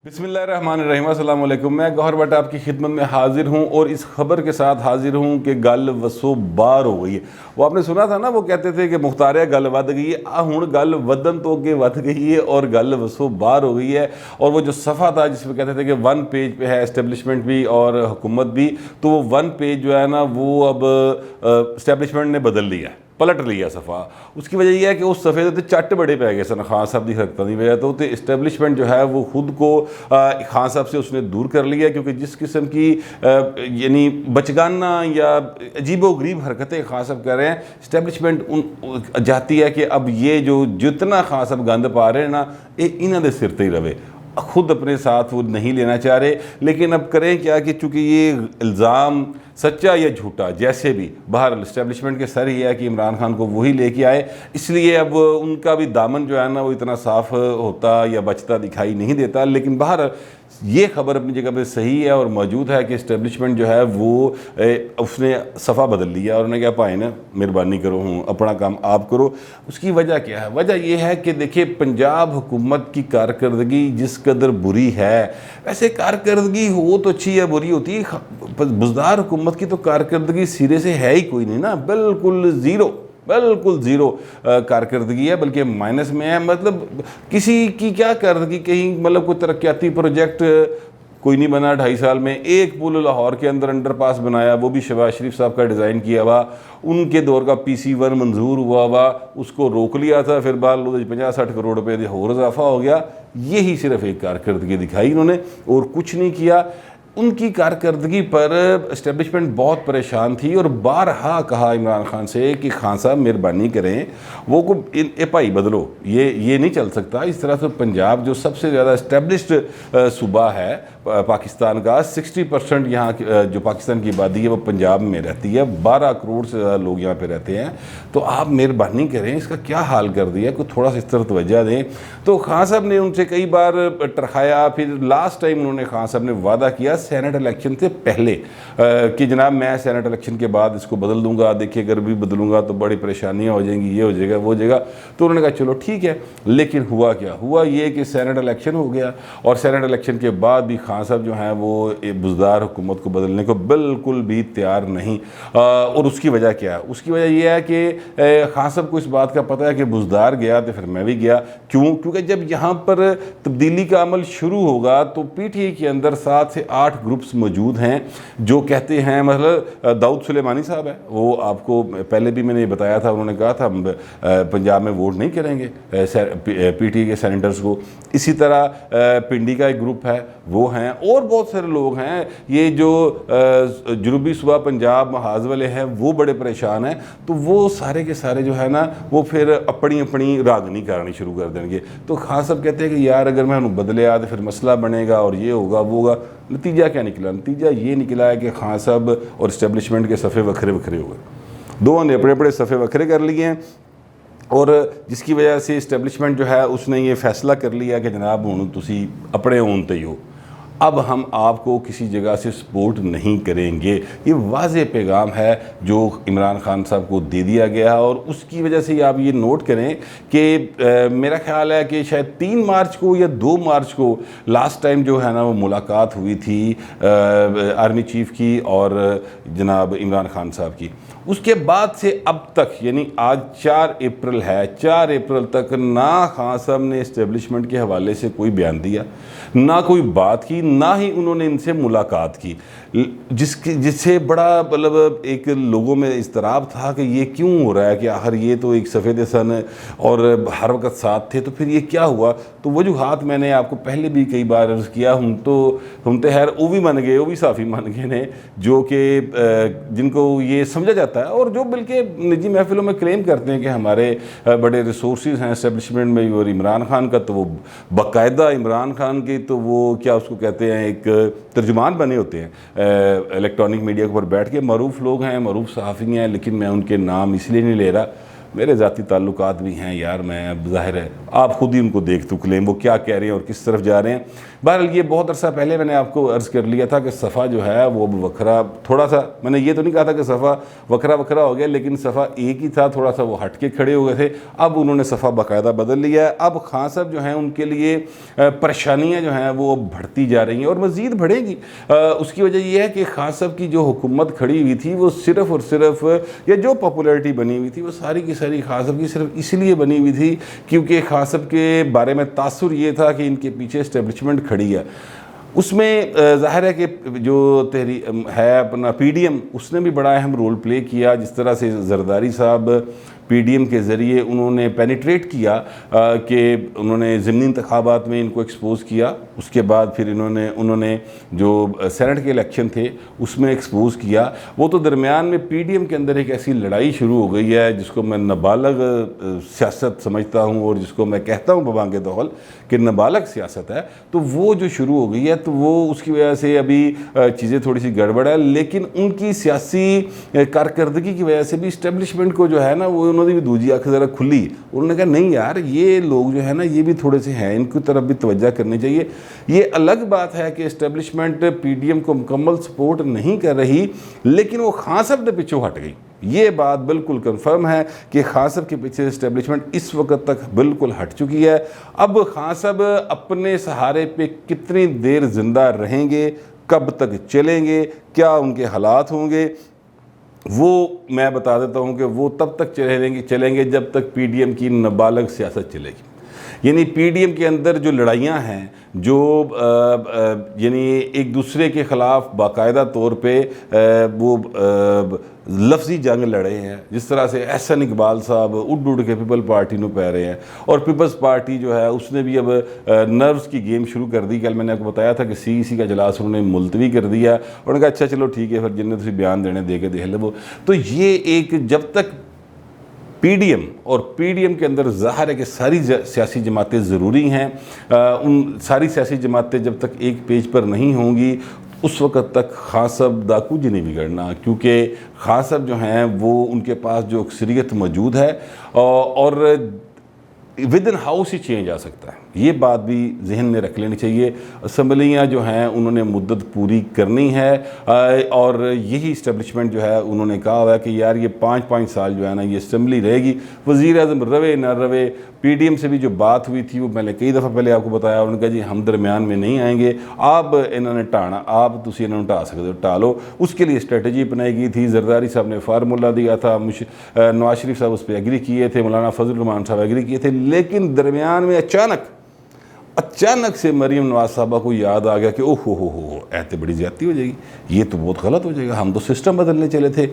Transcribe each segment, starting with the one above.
बिस्मिल्लाहिर्रहमानिर्रहीम, अस्सलाम वालेकुम। मैं गौहर भट्ट आपकी खिदमत में हाजिर हूँ और इस खबर के साथ हाजिर हूँ कि गल वसो बार हो गई है। वो आपने सुना था ना, वो कहते थे कि मुख्तारिया गल वध गई है, हुण गल वधन तो अगे वध गई है और गल वसो बार हो गई है। और वो जो सफ़ा था जिसमें कहते थे कि वन पेज पे है इस्टेब्लिशमेंट भी और हुकूमत भी, तो वो वन पेज जो है ना वो अब इस्टेब्लिशमेंट ने बदल लिया, पलट लिया सफ़ा। उसकी वजह यह है कि उस सफ़े के चट बड़े पै गए सन खान साहब की हरकतों की वजह तो इस्टेब्लिशमेंट जो है वो खुद को खान साहब से उसने दूर कर लिया, क्योंकि जिस किस्म की यानी बचगाना या अजीबोगरीब हरकतें खान साहब कर रहे हैं, इस्टेब्लिशमेंट उन जाती है कि अब ये जो जितना खान साहब गंद पा रहे हैं ना, ये इन्हों के सिर ते ही रवे, खुद अपने साथ वो नहीं लेना चाह रहे। लेकिन अब करें क्या कि चूँकि ये इल्ज़ाम सच्चा या झूठा जैसे भी, बाहर इस्टेब्लिशमेंट के सर ही है कि इमरान खान को वही लेके आए, इसलिए अब उनका भी दामन जो है ना वो इतना साफ़ होता या बचता दिखाई नहीं देता। लेकिन बाहर ये खबर अपनी जगह पे सही है और मौजूद है कि इस्टेब्लिशमेंट जो है वो उसने सफ़ा बदल लिया और उन्होंने कहा भाई ना मेहरबानी करो, हूँ अपना काम आप करो। उसकी वजह क्या है? वजह यह है कि देखिए, पंजाब हुकूमत की कारकर्दगी जिस कदर बुरी है, वैसे कारकर्दगी हो तो अच्छी या बुरी होती है, बुज़दार हुकूमत की तो कारकर्दगी सिरे से है ही कोई नहीं ना, बिल्कुल ज़ीरो, बिल्कुल ज़ीरो कारकर्दगी है, बल्कि माइनस में है। मतलब किसी की क्या कारकर्दगी, कहीं मतलब कोई तरक्याती प्रोजेक्ट कोई नहीं बना 2.5 साल में। एक पुल लाहौर के अंदर अंडरपास बनाया, वो भी शहबाज शरीफ साहब का डिज़ाइन किया हुआ, उनके दौर का PC1 मंजूर हुआ हुआ, उसको रोक लिया था, फिर बाद 50-60 करोड़ रुपए का और इजाफा हो गया। यही सिर्फ एक कारकर्दगी दिखाई इन्होंने और कुछ नहीं किया। उनकी कारकर्दगी पर इस्टेब्लिशमेंट बहुत परेशान थी और बारहा कहा इमरान खान से कि खान साहब मेहरबानी करें, वो को भाई बदलो, ये नहीं चल सकता इस तरह से। पंजाब जो सबसे ज़्यादा इस्टेब्लिश्ड सूबा है पाकिस्तान का, 60% यहाँ जो पाकिस्तान की आबादी है वो पंजाब में रहती है, 12 करोड़ से ज़्यादा लोग यहाँ पे रहते हैं। तो आप मेहरबानी करें, इसका क्या हाल कर दिया, कुछ थोड़ा सा इस तरह तवज्जो दें। तो खान साहब ने उनसे कई बार टरखाया, फिर लास्ट टाइम उन्होंने खान साहब ने वादा किया सेनेट इलेक्शन से पहले कि जनाब मैं सेनेट इलेक्शन के बाद इसको बदल दूंगा, देखिए अगर भी बदलूंगा तो बड़ी परेशानियां हो जाएंगी, ये हो जाएगा वो हो जाएगा। तो उन्होंने कहा चलो ठीक है। लेकिन हुआ क्या? हुआ ये कि सेनेट इलेक्शन हो गया और सेनेट इलेक्शन के बाद भी खान साहब जो हैं वो बुज़दार हुकूमत को बदलने को बिल्कुल भी तैयार नहीं। और उसकी वजह क्या है? उसकी वजह यह है कि खान साहब को इस बात का पता है कि बुज़दार गया तो फिर मैं भी गया। क्यों? क्योंकि जब यहाँ पर तब्दीली का अमल शुरू होगा तो PTI के अंदर 7 से 8 ग्रुप्स मौजूद हैं जो कहते हैं, मतलब दाऊद सुलेमानी साहब है, वो आपको पहले भी मैंने बताया था, उन्होंने कहा था हम पंजाब में वोट नहीं करेंगे PTI के सेनेटर्स को। इसी तरह पिंडी का एक ग्रुप है, वो हैं, और बहुत सारे लोग हैं। ये जो जनूबी सूबा पंजाब महाज वाले हैं वो बड़े परेशान हैं। तो वो सारे के सारे जो है ना वो फिर अपनी अपनी रागनी करनी शुरू कर देंगे। तो खान साहब कहते हैं कि यार अगर मैं उन्हें बदले आ तो फिर मसला बनेगा और ये होगा वो होगा। नतीजा क्या निकला? नतीजा ये निकला है कि खान साहब और इस्टेब्लिशमेंट के सफ़े वखरे वखरे हो गए, दोनों ने अपने अपने सफ़े वखरे कर लिए हैं। और जिसकी वजह से इस्टेब्लिशमेंट जो है उसने ये फैसला कर लिया कि जनाब हुण तुसी अपने ओन ते ही हो, अब हम आपको किसी जगह से सपोर्ट नहीं करेंगे। ये वाज़ेह पैगाम है जो इमरान खान साहब को दे दिया गया है। और उसकी वजह से आप ये नोट करें कि मेरा ख्याल है कि शायद 3 मार्च को या 2 मार्च को लास्ट टाइम जो है ना वो मुलाकात हुई थी आर्मी चीफ़ की और जनाब इमरान खान साहब की। उसके बाद से अब तक, यानी आज 4 अप्रैल है, 4 अप्रैल तक ना खान साहब ने इस्टेब्लिशमेंट के हवाले से कोई बयान दिया, ना कोई बात की, ना ही उन्होंने इनसे मुलाकात की, जिससे बड़ा मतलब एक लोगों में इस्तराब था कि ये क्यों हो रहा है, कि आखिर ये तो एक सफ़ेद सन और हर वक्त साथ थे, तो फिर ये क्या हुआ? तो वजूहात मैंने आपको पहले भी कई बार अर्ज़ किया। हम तो खैर वो भी मान गए, वो भी साफ़ी मान गए ने, जो कि जिनको ये समझा जाता है और जो बल्कि निजी महफिलों में क्लेम करते हैं कि हमारे बड़े रिसोर्सेज हैं इस्टेब्लिशमेंट में। और इमरान खान का तो वो बाकायदा इमरान खान की तो वो क्या उसको कहते हैं, एक तर्जुमान बने होते हैं इलेक्ट्रॉनिक मीडिया के ऊपर बैठ के। मरूफ लोग हैं, मरूफ सहाफ़ी हैं, लेकिन मैं उनके नाम इसलिए नहीं ले रहा मेरे ज़ाती ताल्लुकात भी हैं यार, मैं अब ज़ाहिर है आप खुद ही उनको देख तुक लें वो क्या कह रहे हैं और किस तरफ जा रहे हैं। बहरहाल ये बहुत अरसा पहले मैंने आपको अर्ज़ कर लिया था कि सफ़ा जो है वो अब वखरा, थोड़ा सा, मैंने ये तो नहीं कहा था कि सफ़ा वखरा वखरा हो गया, लेकिन सफ़ा एक ही था, थोड़ा सा वो हट के खड़े हो गए थे। अब उन्होंने सफ़ा बाकायदा बदल लिया है। अब खान साहब जो हैं उनके लिए परेशानियाँ जो हैं वो बढ़ती जा रही हैं और मज़ीद बढ़ेंगी। उसकी वजह यह है कि खान साहब की जो हुकूमत खड़ी हुई थी वो सिर्फ़ और सिर्फ, या जो पॉपुलैरिटी बनी हुई थी वो सारी की सारी खान साहब की सिर्फ इसलिए बनी हुई थी क्योंकि खान साहब के बारे में तासुर ये था कि इनके पीछे इस्टेब्लिशमेंट खड़ी है। उसमें ज़ाहिर है कि जो तेरी है अपना PDM, उसने भी बड़ा अहम रोल प्ले किया। जिस तरह से जरदारी साहब PDM के ज़रिए उन्होंने पेनिट्रेट किया कि उन्होंने ज़िमनी इंतखाबात में इनको एक्सपोज़ किया, उसके बाद फिर उन्होंने जो सेनेट के इलेक्शन थे उसमें एक्सपोज़ किया। वो तो दरमियान में PDM के अंदर एक ऐसी लड़ाई शुरू हो गई है जिसको मैं नाबालग सियासत समझता हूँ और जिसको मैं कहता हूँ बबांगे दौल कि नाबालग सियासत है। तो वो जो शुरू हो गई है तो वो उसकी वजह से अभी चीज़ें थोड़ी सी गड़बड़ है, लेकिन उनकी सियासी कारकर्दगी की वजह से भी इस्टेब्लिशमेंट को जो है ना वो उन्होंने भी दूजी आँख ज़रा खुली। उन्होंने कहा नहीं यार, ये लोग जो है ना ये भी थोड़े से हैं, इनकी तरफ भी तवज्जो करनी चाहिए। ये अलग बात है कि इस्टेब्लिशमेंट PDM को मुकम्मल सपोर्ट नहीं कर रही, लेकिन वो खान साहब के पीछे हट गई। ये बात बिल्कुल कंफर्म है कि खान साहब के पीछे इस्टेब्लिशमेंट इस वक्त तक बिल्कुल हट चुकी है। अब खान साहब अपने सहारे पे कितनी देर जिंदा रहेंगे, कब तक चलेंगे, क्या उनके हालात होंगे, वो मैं बता देता हूँ कि वो तब तक चलेंगे जब तक PDM की नाबालग सियासत चलेगी। यानी PDM के अंदर जो लड़ाइयाँ हैं, जो यानी एक दूसरे के ख़िलाफ़ बाकायदा तौर पे वो लफ्ज़ी जंग लड़े हैं, जिस तरह से एहसन इकबाल साहब उड़ के पीपल पार्टी में पै रहे हैं, और पीपल्स पार्टी जो है उसने भी अब नर्व्स की गेम शुरू कर दी। कल मैंने आपको बताया था कि CEC का इजलास उन्होंने मुलतवी कर दिया। उन्होंने कहा अच्छा चलो ठीक है, फिर जिन्हें तुम बयान देने दे के देख ले वो। तो ये एक, जब तक PDM और PDM के अंदर ज़ाहिर है कि सारी सियासी जमातें ज़रूरी हैं, उन सारी सियासी जमातें जब तक एक पेज पर नहीं होंगी उस वक़्त तक खान साहब दा कुछ नहीं बिगड़ना, क्योंकि खान साहब जो हैं वो उनके पास जो अक्सरियत मौजूद है और विद इन हाउस ही चेंज आ सकता है। ये बात भी जहन में रख लेनी चाहिए। असम्बलियाँ जो हैं उन्होंने मुद्दत पूरी करनी है और यही इस्टेब्लिशमेंट जो है उन्होंने कहा हुआ है कि यार ये 5-5 साल जो है ना ये असम्बली रहेगी, वज़ीर आज़म रवे ना रवे। PDM से भी जो बात हुई थी वो मैंने कई दफ़ा पहले आपको बताया, उन्होंने कहा जी हम दरमियान में नहीं आएंगे, आप इन्होंने टाना, आप तुसी इन्होंने टा सकते हो टालो। उसके लिए स्ट्रेटजी अपनाई गई थी। जरदारी साहब ने फार्मूला दिया था, नवाज शरीफ साहब उस पर एग्री किए थे, मौलाना फजल रहमान साहब एग्री किए थे, लेकिन दरमियान में अचानक से मरीम नवाज साहबा को याद आ गया कि ओह हो ऐसे बड़ी ज़्यादती हो जाएगी, ये तो बहुत गलत हो जाएगा, हम तो सिस्टम बदलने चले थे।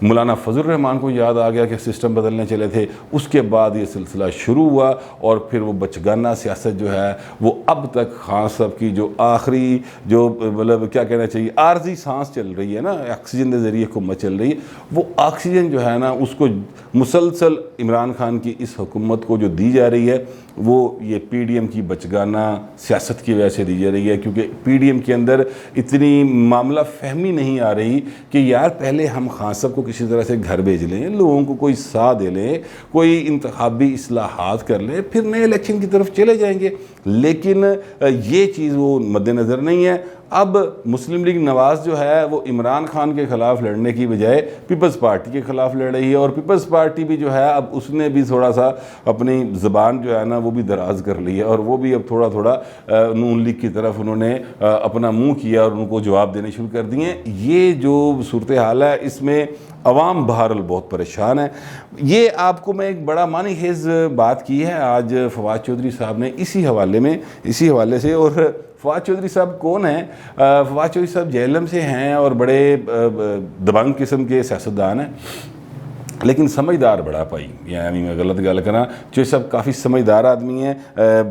मौलाना फजल रहमान को याद आ गया कि सिस्टम बदलने चले थे। उसके बाद ये सिलसिला शुरू हुआ और फिर वो बचगाना सियासत जो है वो अब तक खान साहब की जो आखिरी जो मतलब क्या कहना चाहिए आर्जी सांस चल रही है ना, ऑक्सीजन के ज़रिए हुकूमत चल रही है, वो ऑक्सीजन जो है ना उसको मुसलसल इमरान खान की इस हुकूमत को जो दी जा रही है वो ये PDM की बचगाना सियासत की वजह से दी जा रही है। क्योंकि PDM के अंदर इतनी मामला फहमी नहीं आ रही कि यार पहले हम खान साहब को किसी तरह से घर भेज लें, लोगों को कोई साथ दे लें, कोई इंतखाबी इस्लाहात कर लें, फिर नए इलेक्शन की तरफ चले जाएंगे। लेकिन ये चीज़ वो मद्देनज़र नहीं है। अब मुस्लिम लीग नवाज़ जो है वो इमरान खान के ख़िलाफ़ लड़ने की बजाय पीपल्स पार्टी के ख़िलाफ़ लड़ रही है, और पीपल्स पार्टी भी जो है अब उसने भी थोड़ा सा अपनी ज़बान जो है ना वो भी दराज कर ली है, और वो भी अब थोड़ा थोड़ा नून लीग की तरफ उन्होंने अपना मुंह किया और उनको जवाब देने शुरू कर दिए। ये जो सूरत हाल है इसमें अवाम बहरहाल बहुत परेशान है। ये आपको मैं एक बड़ा मानी खेज़ बात की है आज फवाद चौधरी साहब ने इसी हवाले से। और फवाद चौधरी साहब कौन हैं? फवाद चौधरी साहब JLM से हैं और बड़े दबंग किस्म के सियासतदान हैं, लेकिन समझदार बड़ा भाई, यानी मैं गलत गल करा, चौधरी साहब काफ़ी समझदार आदमी हैं,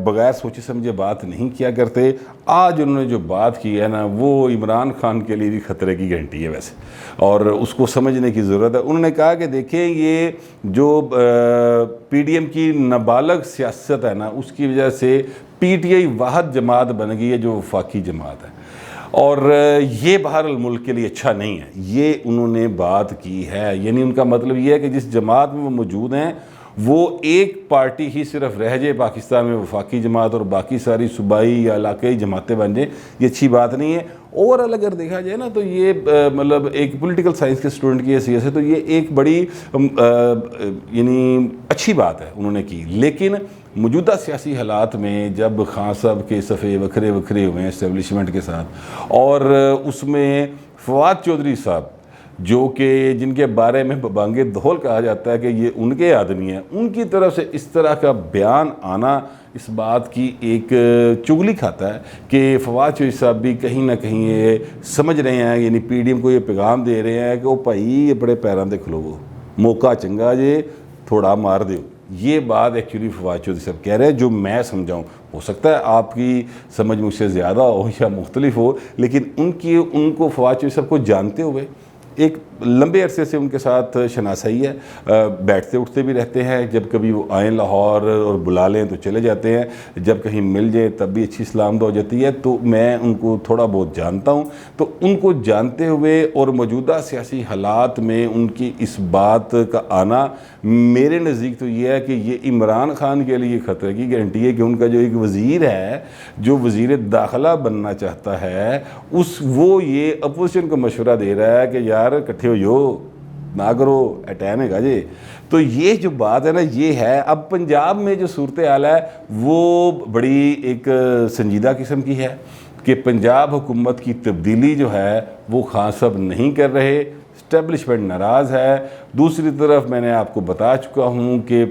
बगैर सोचे समझे बात नहीं किया करते। आज उन्होंने जो बात की है ना वो इमरान खान के लिए भी ख़तरे की घंटी है वैसे, और उसको समझने की ज़रूरत है। उन्होंने कहा कि देखें ये जो PDM की नाबालग सियासत है ना उसकी वजह से PTI वाहद जमात बन गई है जो वफाकी जमात है, और ये बहरहाल मुल्क के लिए अच्छा नहीं है। ये उन्होंने बात की है, यानी उनका मतलब ये है कि जिस जमात में वो मौजूद हैं वो एक पार्टी ही सिर्फ रह जाए पाकिस्तान में, वफाकी जमात, और बाकी सारी सूबाई या इलाकाई जमातें बन जाएँ, ये अच्छी बात नहीं है। ओवरऑल अगर देखा जाए ना तो ये मतलब एक पॉलिटिकल साइंस के स्टूडेंट की हैसियत से तो ये एक बड़ी यानी अच्छी बात है उन्होंने की। लेकिन मौजूदा सियासी हालात में जब खान साहब के सफ़े वखरे वखरे हुए हैं इस्टेब्लिशमेंट के साथ, और उसमें फवाद चौधरी साहब जो कि जिनके बारे में बांगे दौल कहा जाता है कि ये उनके आदमी हैं, उनकी तरफ से इस तरह का बयान आना इस बात की एक चुगली खाता है कि फवाद चौधरी साहब भी कहीं ना कहीं ये समझ रहे हैं, यानी पीडीएम को ये पैगाम दे रहे हैं कि वो भाई अपने पैरों पर खलोवो, मौका चंगा जे थोड़ा मार दो। ये बात एक्चुअली फवाद चौधरी साहब कह रहे हैं, जो मैं समझाऊँ। हो सकता है आपकी समझ मुझसे ज़्यादा हो या मुख्तलिफ हो, लेकिन उनको फवाद चौधरी साहब को जानते हुए एक लंबे अरसे से उनके साथ शनासाई है, बैठते उठते भी रहते हैं, जब कभी वो आएँ लाहौर और बुला लें तो चले जाते हैं, जब कहीं मिल जाए तब भी अच्छी सलाम हो जाती है। तो मैं उनको थोड़ा बहुत जानता हूँ। तो उनको जानते हुए और मौजूदा सियासी हालात में उनकी इस बात का आना मेरे नज़दीक तो ये है कि ये इमरान खान के लिए ख़तरे की गारंटी है कि उनका जो एक वज़ीर है, जो वज़ीर दाखिला बनना चाहता है, वो ये अपोजिशन को मशवरा दे रहा है कि यार इकट्ठे हो जो ना करो, टाइम है गाजे। तो ये जो बात है ना, ये है। अब पंजाब में जो सूरत हाल है वो बड़ी एक संजीदा किस्म की है कि पंजाब हुकूमत की तब्दीली जो है वो खान साहब नहीं कर रहे, इस्टेब्लिशमेंट नाराज़ है। दूसरी तरफ मैंने आपको बता चुका हूँ कि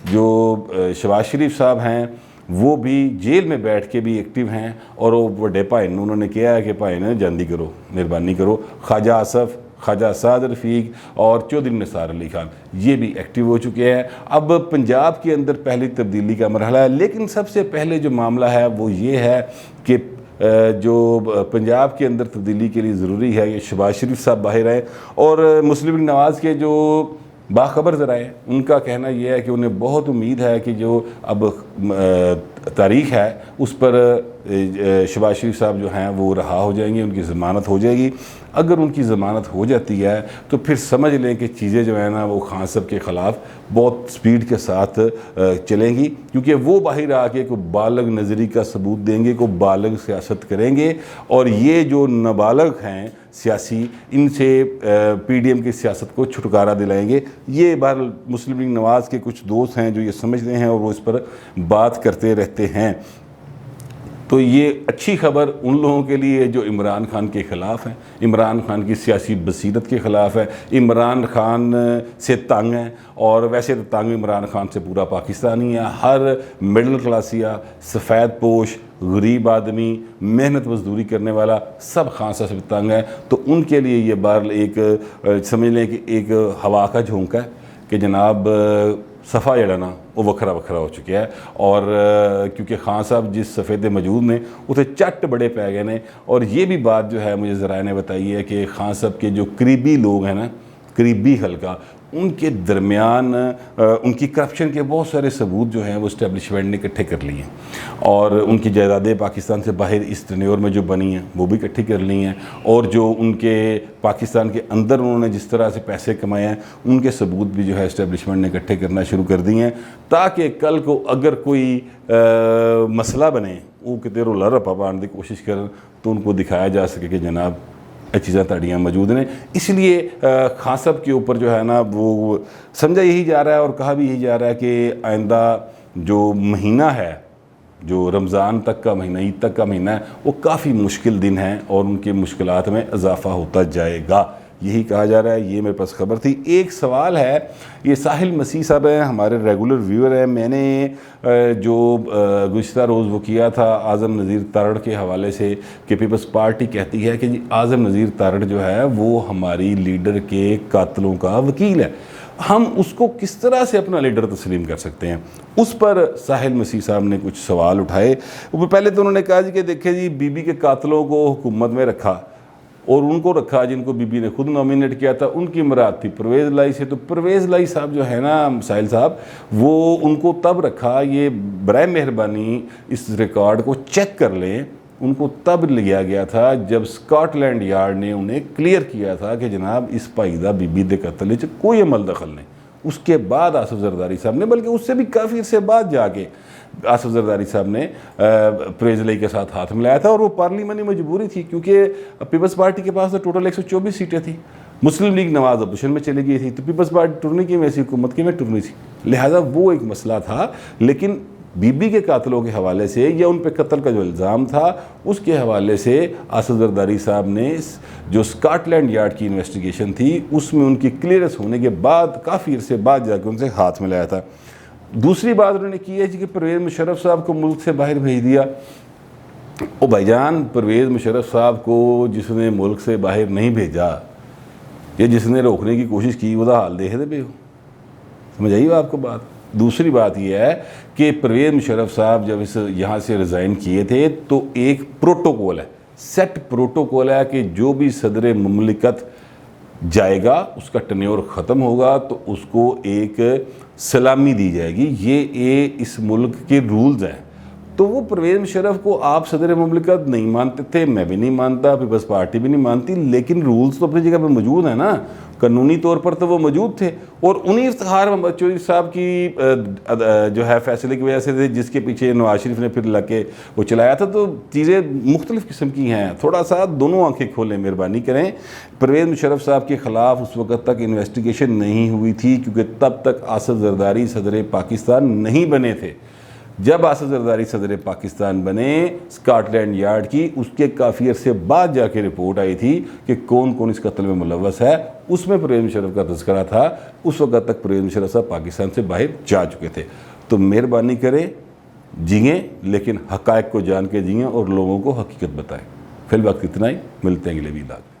जो शहबाज शरीफ साहब हैं वो भी जेल में बैठ के भी एक्टिव हैं, और वो बड़े भाई ने उन्होंने किया है कि भाई ने जल्दी करो, मेहरबानी करो। ख्वाजा आसफ, ख्वाजा साद रफ़ीक और चौधरी निसार अली खान ये भी एक्टिव हो चुके हैं। अब पंजाब के अंदर पहली तब्दीली का मरहला है, लेकिन सबसे पहले जो मामला है वो ये है कि जो पंजाब के अंदर तब्दीली के लिए ज़रूरी है ये शहबाज शरीफ साहब बाहर आए। और मुस्लिम लीग नवाज़ के जो बाखबर ज़राए उनका कहना यह है कि उन्हें बहुत उम्मीद है कि जो अब तारीख़ है उस पर शहबाज शरीफ साहब जो हैं वो रहा हो जाएंगे, उनकी ज़मानत हो जाएगी। अगर उनकी ज़मानत हो जाती है तो फिर समझ लें कि चीज़ें जो है ना वो खान साहब के ख़िलाफ़ बहुत स्पीड के साथ चलेंगी, क्योंकि वो बाहर आके को बालग नज़री का सबूत देंगे, को बालग सियासत करेंगे। और ये जो नाबालग हैं सियासी, इनसे पीडीएम की सियासत को छुटकारा दिलाएंगे। ये बार मुस्लिम लीग नवाज़ के कुछ दोस्त हैं जो ये समझते हैं और वो इस पर बात करते रहते हैं। तो ये अच्छी खबर उन लोगों के लिए जो इमरान खान के ख़िलाफ़ हैं, इमरान खान की सियासी बसीरत के ख़िलाफ़ है, इमरान खान से तंग हैं। और वैसे तो तंग इमरान खान से पूरा पाकिस्तान ही है। हर मिडिल क्लासिया, सफ़ेद पोश, गरीब आदमी, मेहनत मजदूरी करने वाला सब खान साहब से तंग है। तो उनके लिए ये बार एक समझ लें कि एक हवा का झोंका है कि जनाब सफ़ा जड़ा ना वो वखरा वखरा हो चुका है। और क्योंकि खान साहब जिस सफ़ेदे मौजूद ने उसे चट बड़े पै गए ने। और ये भी बात जो है मुझे ज़राए ने बताई है कि खान साहब के जो करीबी लोग हैं ना, करीबी हल्का, उनके दरमियान उनकी करप्शन के बहुत सारे सबूत जो हैं वो इस्टेब्लिशमेंट ने इकट्ठे कर लिए हैं। और उनकी जायदादें पाकिस्तान से बाहर इस टेन्योर में जो बनी हैं वो भी इकट्ठी कर ली हैं। और जो उनके पाकिस्तान के अंदर उन्होंने जिस तरह से पैसे कमाए हैं उनके सबूत भी जो है इस्टेब्लिशमेंट ने इकट्ठे करना शुरू कर दिए हैं, ताकि कल को अगर कोई मसला बने वो कितने रोला रपा पाने की कोशिश करें तो उनको दिखाया जा सके कि जनाब चीज़ें ताड़ियाँ मौजूद ने। इसलिए खान साहब के ऊपर जो है ना वो समझा यही जा रहा है और कहा भी यही जा रहा है कि आइंदा जो महीना है, जो रमज़ान तक का महीना, ईद तक का महीना है, वो काफ़ी मुश्किल दिन है और उनकी मुश्किलात में इजाफ़ा होता जाएगा, यही कहा जा रहा है। ये मेरे पास खबर थी। एक सवाल है, ये साहिल मसीह साहब हैं, हमारे रेगुलर व्यूअर हैं। मैंने जो गुज़िश्ता रोज़ वो किया था आज़म नज़ीर तारड़ के हवाले से कि पीपल्स पार्टी कहती है कि आज़म नज़ीर तारड़ जो है वो हमारी लीडर के कातलों का वकील है, हम उसको किस तरह से अपना लीडर तस्लीम कर सकते हैं। उस पर साहिल मसीह साहब ने कुछ सवाल उठाए। पहले तो उन्होंने कहा जी कि देखिए जी, बीबी के कातलों को हुकूमत में रखा और उनको रखा जिनको बीबी ने खुद नॉमिनेट किया था, उनकी मुराद थी परवेज़ लाई से। तो परवेज़ लाई साहब जो है ना, साहिल साहब, वो उनको तब रखा, ये बराए मेहरबानी इस रिकॉर्ड को चेक कर लें, उनको तब लिया गया था जब स्कॉटलैंड यार्ड ने उन्हें क्लियर किया था कि जनाब इस भाई दा बीबी दे कत्ल च कोई अमल दखल नहीं, उसके बाद आसिफ जरदारी साहब ने, बल्कि उससे भी काफ़ी अरसे बाद जाके आसिफ जरदारी साहब ने परवेज़ इलाही के साथ हाथ मिलाया था। और वो पार्लिमानी मजबूरी थी, क्योंकि पीपल्स पार्टी के पास तो टोटल 124 सीटें थी, मुस्लिम लीग नवाज अपोजिशन में चली गई थी, तो पीपल्स पार्टी टुरनी की वैसी हुकूमत की में टुरनी थी, लिहाजा वो एक मसला था। लेकिन बीबी के कातलों के हवाले से या उन पर कत्ल का जो इल्ज़ाम था उसके हवाले से आसिफ जरदारी साहब ने जो स्कॉटलैंड यार्ड की इन्वेस्टिगेशन थी उसमें उनकी क्लियरेंस होने के बाद काफ़ी अरसे बाद जाकर उनसे हाथ मिलाया था। दूसरी बात उन्होंने की है कि परवेज़ मुशर्रफ साहब को मुल्क से बाहर भेज दिया। ओ भाईजान, परवेज़ मुशर्रफ साहब को जिसने मुल्क से बाहर नहीं भेजा या जिसने रोकने की कोशिश की वह हाल देख दे पे हो, समझ आई आपको बात। दूसरी बात यह है कि परवेज़ मुशर्रफ साहब जब इस यहाँ से रिज़ाइन किए थे तो एक प्रोटोकॉल है, सेट प्रोटोकॉल है कि जो भी सदर मुमलिकत जाएगा उसका टन्योर ख़त्म होगा तो उसको एक सलामी दी जाएगी। ये इस मुल्क के रूल्स हैं। तो वो परवेज़ मुशर्रफ को आप सदर मुमलिकत नहीं मानते थे, मैं भी नहीं मानता, पीपल्स पार्टी भी नहीं मानती, लेकिन रूल्स तो अपनी जगह पे मौजूद है ना, कानूनी तौर पर तो वो मौजूद थे। और उन्हीं इफ्तिखार मोहम्मद चौधरी साहब की जो है फैसले की वजह से थे, जिसके पीछे नवाज शरीफ ने फिर लग के वो चलाया था। तो चीज़ें मुख्तलिफ़ किस्म की हैं, थोड़ा सा दोनों आंखें खोलें, मेहरबानी करें। परवेज़ मुशर्रफ साहब के ख़िलाफ़ उस वक्त तक इन्वेस्टिगेशन नहीं हुई थी क्योंकि तब तक आसिफ जरदारी सदर पाकिस्तान नहीं बने थे। जब आसिफ जरदारी सदर पाकिस्तान बने स्कॉटलैंड यार्ड की, उसके काफ़ी अरसे बाद जाके रिपोर्ट आई थी कि कौन कौन इस कत्ल में मुलव्वस है, उसमें परवेज़ मुशर्रफ का तज़किरा था। उस वक्त तक परवेज़ मुशर्रफ साहब पाकिस्तान से बाहर जा चुके थे। तो मेहरबानी करें, जिएँ लेकिन हक़ाइक़ को जान के जिएँ और लोगों को हकीकत बताएँ। फिल वक्त इतना ही, मिलते हैं अगले वीडियो।